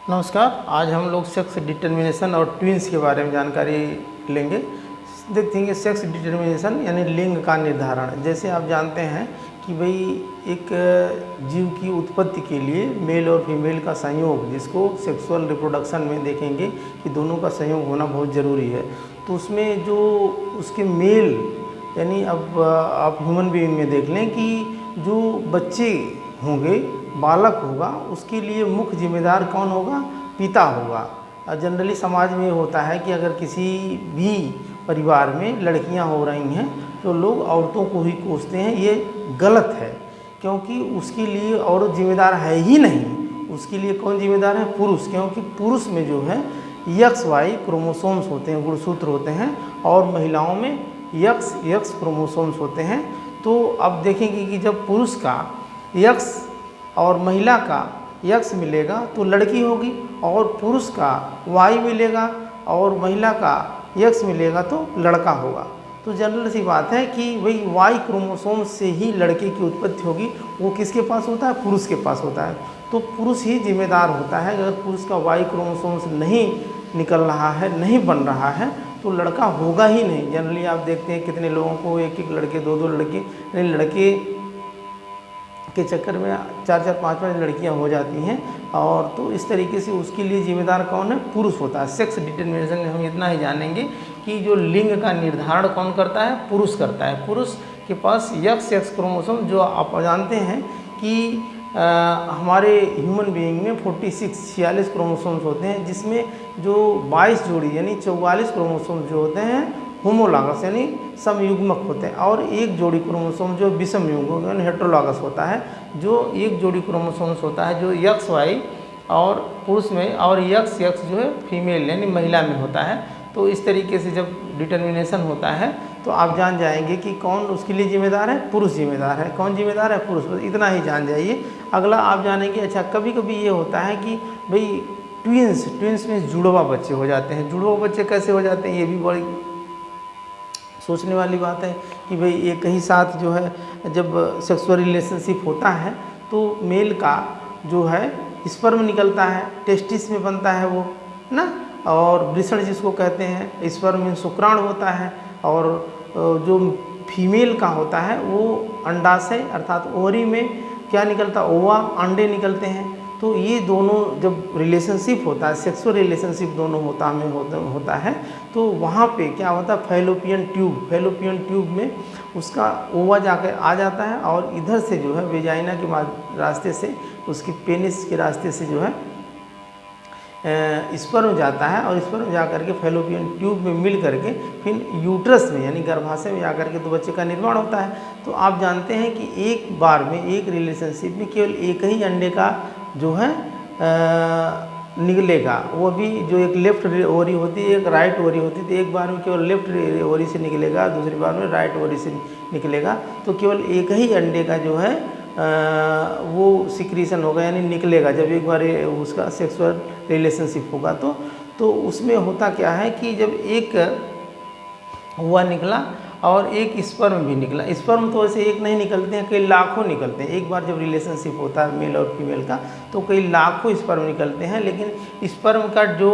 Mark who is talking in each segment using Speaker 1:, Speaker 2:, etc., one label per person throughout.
Speaker 1: नमस्कार। आज हम लोग सेक्स डिटर्मिनेशन और ट्विंस के बारे में जानकारी लेंगे। देखेंगे सेक्स डिटर्मिनेशन यानी लिंग का निर्धारण। जैसे आप जानते हैं कि भाई एक जीव की उत्पत्ति के लिए मेल और फीमेल का संयोग, जिसको सेक्सुअल रिप्रोडक्शन में देखेंगे कि दोनों का संयोग होना बहुत ज़रूरी है। तो उसमें जो उसके मेल यानी अब आप ह्यूमन बीइंग में देख लें कि जो बच्चे होंगे, बालक होगा, उसके लिए मुख्य जिम्मेदार कौन होगा? पिता होगा। जनरली समाज में होता है कि अगर किसी भी परिवार में लड़कियां हो रही हैं तो लोग औरतों को ही कोसते हैं। ये गलत है, क्योंकि उसके लिए औरत जिम्मेदार है ही नहीं। उसके लिए कौन जिम्मेदार है? पुरुष। क्योंकि पुरुष में जो है XY क्रोमोसोम्स होते हैं, गुणसूत्र होते हैं, और महिलाओं में XX क्रोमोसोम्स होते हैं। तो अब देखेंगे कि जब पुरुष का X और महिला का X मिलेगा तो लड़की होगी, और पुरुष का Y मिलेगा और महिला का X मिलेगा तो लड़का होगा। तो जनरल सी बात है कि वही Y क्रोमोसोम से ही लड़के की उत्पत्ति होगी। वो किसके पास होता है? पुरुष के पास होता है। तो पुरुष ही जिम्मेदार होता है। अगर पुरुष का Y क्रोमोसोम से नहीं निकल रहा है, नहीं बन रहा है, तो लड़का होगा ही नहीं। जनरली आप देखते हैं कितने लोगों को एक एक लड़के, दो दो लड़के, यानी लड़के के चक्कर में 4-4, 5-5 लड़कियां हो जाती हैं। और तो इस तरीके से उसके लिए जिम्मेदार कौन है? पुरुष होता है। सेक्स डिटर्मिनेशन में हम इतना ही जानेंगे कि जो लिंग का निर्धारण कौन करता है? पुरुष करता है। पुरुष के पास XX क्रोमोसोम, जो आप जानते हैं कि हमारे ह्यूमन बीइंग में 46 क्रोमोसोम्स होते हैं, जिसमें जो 22 जोड़ी यानी 44 क्रोमोसोम्स जो होते हैं होमोलॉगस यानी समयुग्मक होते हैं, और एक जोड़ी क्रोमोसोम जो विषम युग्मक यानी हेट्रोलॉगस होता है। जो एक जोड़ी क्रोमोसोम्स होता है जो XY और पुरुष में, और XX जो है फीमेल यानी महिला में होता है। तो इस तरीके से जब डिटर्मिनेशन होता है तो आप जान जाएंगे कि कौन उसके लिए जिम्मेदार है? पुरुष जिम्मेदार है। कौन जिम्मेदार है? पुरुष। बस इतना ही जान जाइए। अगला आप जानेंगे, अच्छा कभी कभी ये होता है कि भाई ट्विंस में जुड़वा बच्चे हो जाते हैं। जुड़वा बच्चे कैसे हो जाते हैं? ये भी बड़ी सोचने वाली बात है कि भाई एक ही साथ जो है जब सेक्सुअल रिलेशनशिप होता है तो मेल का जो है स्पर्म निकलता है, टेस्टिस में बनता है वो ना, और वृषण जिसको कहते हैं, स्पर्म में शुक्राणु होता है, और जो फीमेल का होता है वो अंडाशय अर्थात ओवरी में क्या निकलता? ओवा, अंडे निकलते हैं। तो ये दोनों जब रिलेशनशिप होता है, सेक्सुअल रिलेशनशिप दोनों होता है, तो वहाँ पे क्या होता है? फैलोपियन ट्यूब में उसका ओवा जाकर आ जाता है, और इधर से जो है वेजाइना के रास्ते से, उसकी पेनिस के रास्ते से जो है स्पर्म जाता है, और स्पर्म जा करके फैलोपियन ट्यूब में मिल करके फिर यूट्रस में यानी गर्भाशय में जा करके तो बच्चे का निर्माण होता है। तो आप जानते हैं कि एक बार में, एक रिलेशनशिप में केवल एक ही अंडे का जो है निकलेगा। वो भी जो एक लेफ्ट ओवरी होती है, एक राइट ओवरी होती है। तो एक बार में केवल लेफ्ट ओवरी से निकलेगा, दूसरी बार में राइट ओवरी से निकलेगा। तो केवल एक ही अंडे का जो है वो सिक्रीशन होगा यानी निकलेगा जब एक बार उसका सेक्सुअल रिलेशनशिप होगा। तो उसमें होता क्या है कि जब एक हुआ निकला और एक स्पर्म भी निकला। स्पर्म तो ऐसे एक नहीं निकलते हैं, कई लाखों निकलते हैं। एक बार जब रिलेशनशिप होता है मेल और फीमेल का तो कई लाखों स्पर्म निकलते हैं। लेकिन स्पर्म का जो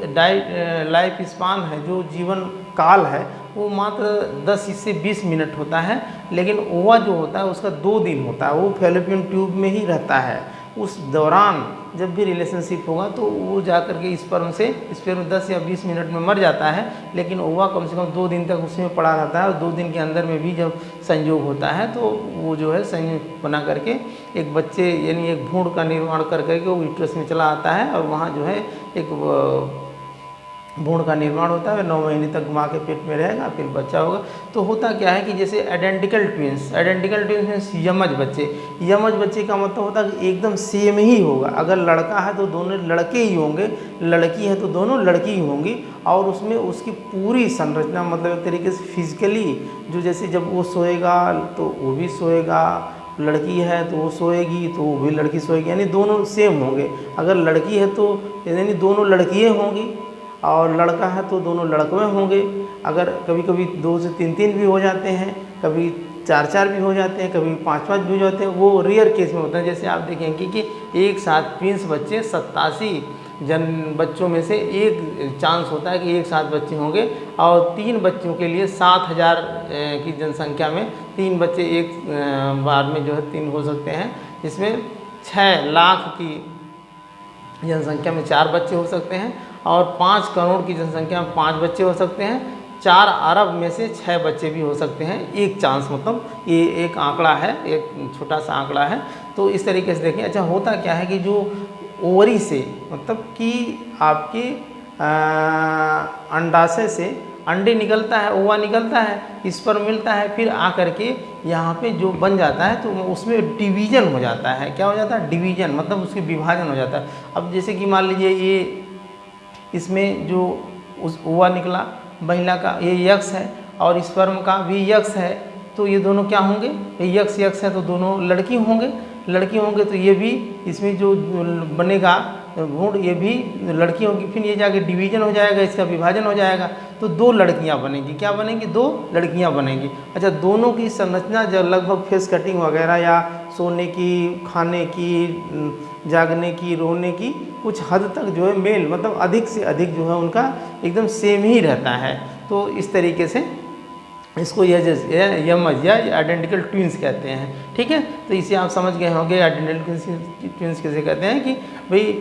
Speaker 1: लाइफ स्पान है, जो जीवन काल है, वो मात्र 10 से 20 मिनट होता है। लेकिन ओवा जो होता है उसका 2 दिन होता है। वो फैलोपियन ट्यूब में ही रहता है। उस दौरान जब भी रिलेशनशिप होगा तो वो जा कर के स्पर्म 10 या 20 मिनट में मर जाता है। लेकिन ओवा कम से कम 2 दिन तक उसमें पड़ा रहता है, और 2 दिन के अंदर में भी जब संयोग होता है तो वो जो है संयोग बना करके एक बच्चे यानी एक भ्रूण का निर्माण कर करके वो यूट्रस में चला आता है, और वहाँ जो है एक भ्रूण का निर्माण होता है। 9 महीने तक माँ के पेट में रहेगा, फिर बच्चा होगा। तो होता क्या है कि जैसे आइडेंटिकल ट्विंस मीन्स यमज बच्चे का मतलब होता है कि एकदम सेम ही होगा। अगर लड़का है तो दोनों लड़के ही होंगे, लड़की है तो दोनों लड़की ही होंगी। और उसमें उसकी पूरी संरचना मतलब एक तरीके से फिजिकली जो, जैसे जब वो सोएगा तो वो भी सोएगा, लड़की है तो वो सोएगी तो वो भी लड़की सोएगी, यानी दोनों सेम होंगे। अगर लड़की है तो यानी दोनों लड़कियाँ होंगी, और लड़का है तो दोनों लड़के होंगे। अगर कभी कभी 2 से 3 भी हो जाते हैं, कभी 4 भी हो जाते हैं, कभी 5 भी हो जाते हैं। वो रेयर केस में होता है। जैसे आप देखेंगे कि एक साथ ट्विंस बच्चे 87 बच्चों में से एक चांस होता है कि एक साथ बच्चे होंगे, और 3 बच्चों के लिए 7000 की जनसंख्या में 3 बच्चे एक बार में जो है 3 हो सकते हैं। इसमें 6 लाख की जनसंख्या में 4 बच्चे हो सकते हैं, और 5 करोड़ की जनसंख्या में 5 बच्चे हो सकते हैं। 4 अरब में से 6 बच्चे भी हो सकते हैं, एक चांस, मतलब ये एक आंकड़ा है, एक छोटा सा आंकड़ा है। तो इस तरीके से देखें। अच्छा, होता क्या है कि जो ओवरी से, मतलब कि आपके अंडाशय से अंडे निकलता है, ओवा निकलता है, स्पर्म मिलता है, फिर आकर के यहाँ पे जो बन जाता है तो उसमें डिवीज़न हो जाता है। क्या हो जाता है? डिवीज़न, मतलब उसके विभाजन हो जाता है। अब जैसे कि मान लीजिए ये इसमें जो उस ओवा निकला महिला का, ये यक्स है, और स्पर्म का भी यक्स है, तो ये दोनों क्या होंगे? ये यक्स यक्स है तो दोनों लड़की होंगे। लड़की होंगे तो ये भी, इसमें जो बनेगा भ्रूण, ये भी लड़की होगी। फिर ये जाके डिवीजन हो जाएगा, इसका विभाजन हो जाएगा, तो 2 लड़कियां बनेंगी। क्या बनेंगी? 2 लड़कियां बनेंगी। अच्छा, दोनों की संरचना जब लगभग फेस कटिंग वगैरह या सोने की, खाने की, जागने की, रोने की, कुछ हद तक जो है मेल, मतलब अधिक से अधिक जो है उनका एकदम सेम ही रहता है। तो इस तरीके से इसको यमज या आइडेंटिकल ट्विंस कहते हैं। ठीक है, तो इसे आप समझ गए होंगे आइडेंटिकल ट्विंस किसे कहते हैं, कि भाई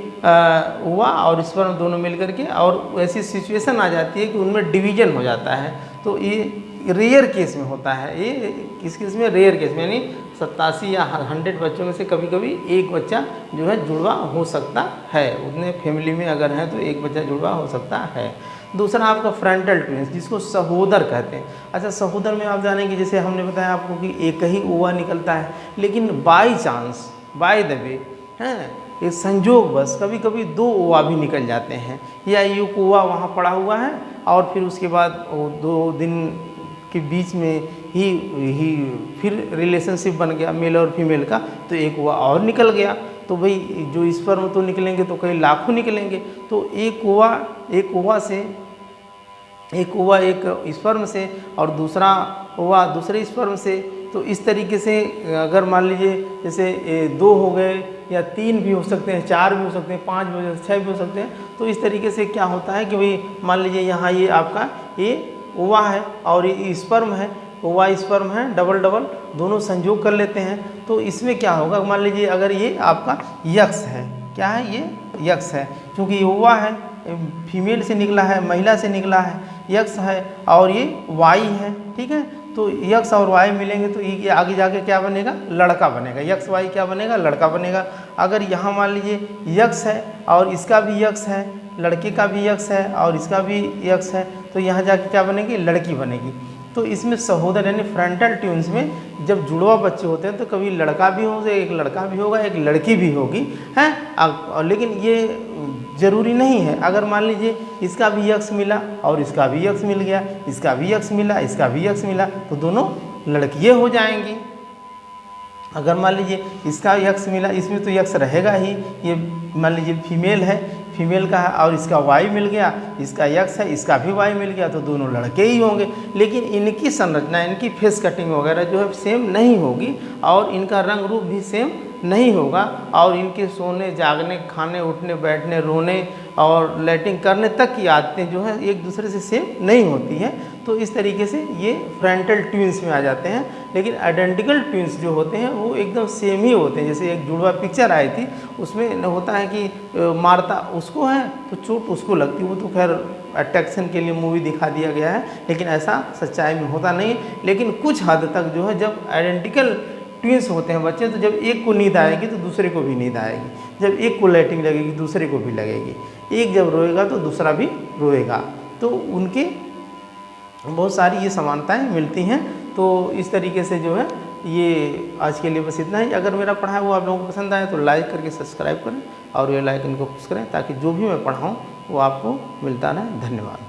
Speaker 1: ओवा और स्पर्म दोनों मिल करके, और ऐसी सिचुएशन आ जाती है कि उनमें डिवीजन हो जाता है। तो ये रेयर केस में होता है। ये किस केस में? रेयर केस में, यानी 87 या 100 बच्चों में से कभी कभी एक बच्चा जो है जुड़वा हो सकता है। उतने फैमिली में अगर है तो एक बच्चा जुड़वा हो सकता है। दूसरा आपका फ्रंटल ट्विंस, जिसको सहोदर कहते हैं। अच्छा, सहोदर में आप जानेंगे, जैसे हमने बताया आपको कि एक ही ओवा निकलता है, लेकिन by chance, by the way, हैं, एक संजोग बस कभी कभी 2 ओवा भी निकल जाते हैं, या एक ओवा वहाँ पड़ा हुआ है और फिर उसके बाद 2 दिन के बीच में ही फिर रिलेशनशिप बन गया मेल और फीमेल का, तो एक ओवा और निकल गया। तो भाई जो स्पर्म तो निकलेंगे तो कई लाखों निकलेंगे। तो एक ओवा एक स्पर्म से, और दूसरा ओवा दूसरे स्पर्म से। तो इस तरीके से अगर मान लीजिए जैसे 2 हो गए, या 3 भी हो सकते हैं, 4 भी हो सकते हैं, 5 भी हो सकते हैं, 6 भी हो सकते हैं। तो इस तरीके से क्या होता है कि भाई मान लीजिए यहाँ ये आपका ये ओवा है और ये स्पर्म है, ओवा स्पर्म है, डबल डबल दोनों संयोग कर लेते हैं। तो इसमें क्या होगा, मान लीजिए अगर ये आपका यक्स है, क्या है? ये यक्स है, क्योंकि ये ओवा है, फीमेल से निकला है, महिला से निकला है, यक्स है, और ये वाई है। ठीक है, तो यक्स और वाई मिलेंगे तो ये आगे जाके क्या बनेगा? लड़का बनेगा। यक्स वाई क्या बनेगा? लड़का बनेगा। अगर यहाँ मान लीजिए यक्स है और इसका भी यक्स है, लड़के का भी यक्स है और इसका भी यक्स है, तो यहाँ जाके क्या बनेगी? लड़की बनेगी। तो इसमें सहोदर यानी फ्रंटल ट्विंस में जब जुड़वा बच्चे होते हैं तो कभी लड़का भी होगा, एक लड़का भी होगा, एक लड़की भी होगी, हैं। लेकिन ये ज़रूरी नहीं है। अगर मान लीजिए इसका भी यक्स मिला और इसका भी यक्स मिल गया, इसका भी यक्स मिला, इसका भी यक्स मिला, तो दोनों लड़कियाँ हो जाएंगी। अगर मान लीजिए इसका यक्स मिला, इसमें तो यक्स रहेगा ही, ये मान लीजिए फीमेल है, फीमेल का है, और इसका वाई मिल गया, इसका यक्स है, इसका भी वाई मिल गया, तो दोनों लड़के ही होंगे। लेकिन इनकी संरचना, इनकी फेस कटिंग वगैरह जो है सेम नहीं होगी, और इनका रंग रूप भी सेम नहीं होगा, और इनके सोने, जागने, खाने, उठने, बैठने, रोने और लैटिंग करने तक की आदतें जो है एक दूसरे से सेम नहीं होती हैं। तो इस तरीके से ये फ्रंटल ट्विंस में आ जाते हैं। लेकिन आइडेंटिकल ट्विंस जो होते हैं वो एकदम सेम ही होते हैं। जैसे एक जुड़वा पिक्चर आई थी, उसमें होता है कि मारता उसको है तो चोट उसको लगती है। वो तो खैर अट्रैक्शन के लिए मूवी दिखा दिया गया है, लेकिन ऐसा सच्चाई में होता नहीं है। लेकिन कुछ हद तक जो है जब आइडेंटिकल ट्विंस होते हैं बच्चे, तो जब एक को नींद आएगी तो दूसरे को भी नींद आएगी, जब एक को लाइटिंग लगेगी दूसरे को भी लगेगी, एक जब रोएगा तो दूसरा भी रोएगा। तो उनके बहुत सारी ये समानताएं मिलती हैं। तो इस तरीके से जो है ये आज के लिए बस इतना ही। अगर मेरा पढ़ाया वो आप लोगों को पसंद आए तो लाइक करके सब्सक्राइब करें और बेल आइकन को प्रेस करें, ताकि जो भी मैं पढ़ाऊँ वो आपको मिलता रहे। धन्यवाद।